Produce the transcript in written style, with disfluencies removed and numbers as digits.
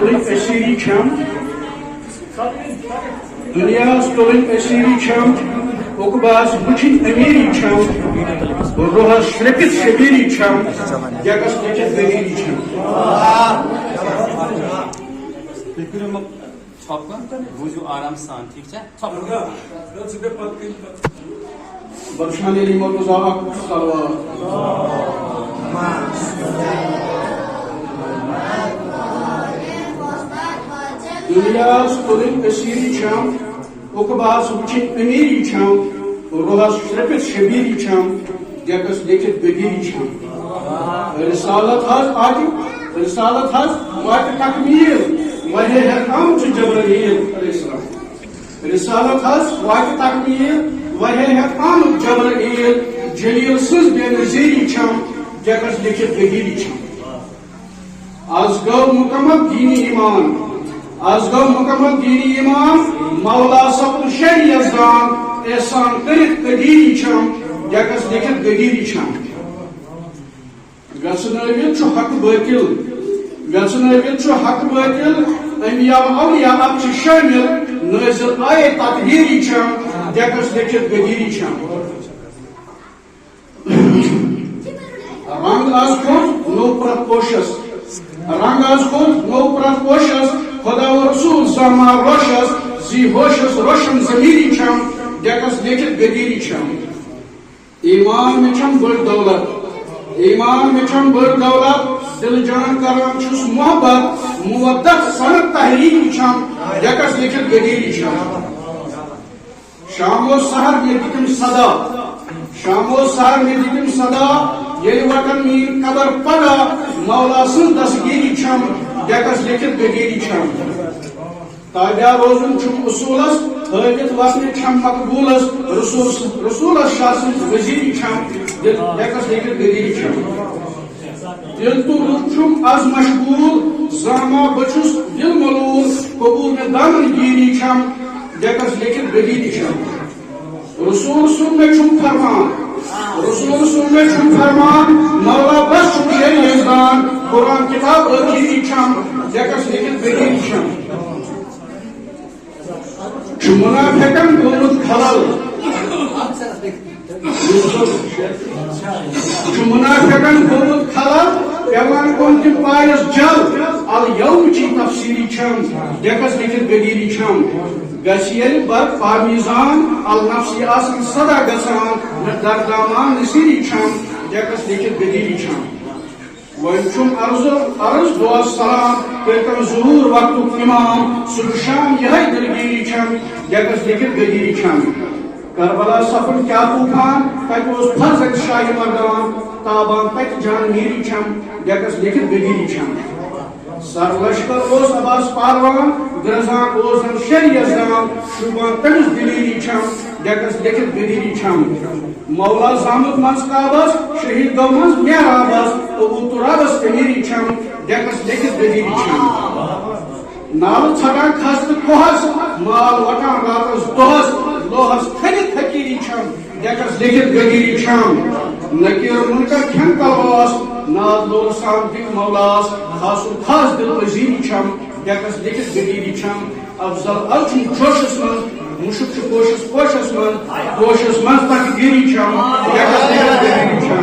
esiri çam, dünya stolun esiri çam, okubaz bıçın emiri çam, ruha şrepit şebiri çam, yagas leket veriri çam. وضو آرام سان ٹھیک ہے برشان علی مرتضی صلوات دنیا stolun esiri çam, okubaz bıçın emiri çam, ruha şrepit şebiri çam, yagas leket veriri çam. Risalat haz akif, risalat haz vakit takmil. وجہ حکام جبرائیل علیہ السلام رسالت حض واقع تکمیل وجہ حکام جبرائیل جلیل سز بے نظیری چھم جگس لکھت گہیری چھم آز گو مکمل دینی ایمان آز گو مکمل دینی ایمان مولا سب شہری ازدان احسان کرت گہیری چھم جگس لکھت گہیری چھم گسنویت چھو حق باطل گژھنٲوِتھ چھُ حق باطل انبیاء اولیاء اب چھِ شٲمِل نٲزِل آیے تطہیری چھم جگس لیکھِتھ گدیری چھم رنگ آز کھوٚت نوٚو پرٛٮ۪تھ پوشس رنگ آز کھوٚت نوٚو پرٛٮ۪تھ پوشس خدا و رسول زما روشس زی ہوشس روشن ضمیری چھم جگس لیکھِتھ گدیری چھم ایمان مےٚ چھم بٔڑ دولت ایمان مےٚ چھم بٔڑ دولت دل جان کران چھُس محبت مودت سنت تحریری چھم جگس لیکھت گدیری چھم شام و سحر مے دِتِم صدا شام و سحر مے دِتِم صدا ییٚلہِ وطن میٖن قبر پگاہ مولا سٕنٛز دستگیری چھم جگس لیکھت گدیری چھم تابع روزن چھُم اصوٗلس ہٲوِتھ وسنہِ چھم مقبوٗلس رسوٗلس شاہ سٕنٛز وزیری چھم جگس لیکھت گدیری چھم دل تو روح چھم از مشغول زاما بچس دل ملول قبول میں دامن گیری چھم جگس لیکھت گدیری چھم رسول سن میں چھم فرمان رسول سن میں چھم فرمان مولا بس چھم شہری ازدان قرآن کتاب ادیری چھم جگس لیکھت گدیری چھم چھم منافقن گومت خلل منافقن گومت خلل پیوان کون تم پایس جل الیوم چی تفسیری چھم جگس لیکھت گدیری چھم گسیل بر پامیزان النفسی آسن صدا گسان دردامان نصیری چھم جگس لیکھت گدیری چھم وین چھم عرض دعا سلام کرتم ظہور وقت امام صبح شام یہ دلگیری چھم جگس لیکھت گدیری چھم کربلا سفر کیا طوفان تک اس فرزند شاہ مردان تابان تک جان میری چھم جگس لیکھت گدیری چھم سر لشکر اوس عباس پالوان گرزان اوس ہم شہری ازدان شوبان تمس دلیری چھم جگس لیکھت گدیری چھم مولا زامت منز کابس شہید گو منز میرابس ابو ترابس تمیری چھم جگس لیکھت گدیری چھم نال ژھٹان کھست کوہس مال وٹان راتس دۄہس لوہس کھنِتھ فقیری چھم جگس لیکھت گدیری چھم نکیر منکر کھین تلواس ناد لول سان دِک مولاس خاصل خاص دل پذیری چھم جگس لیکھت گدیری چھم افضل الچھن جوشس منز مشک چھ کوشس پوشس منز کوشس منز تک گیری چھم جگس لیکھت گدیری چھم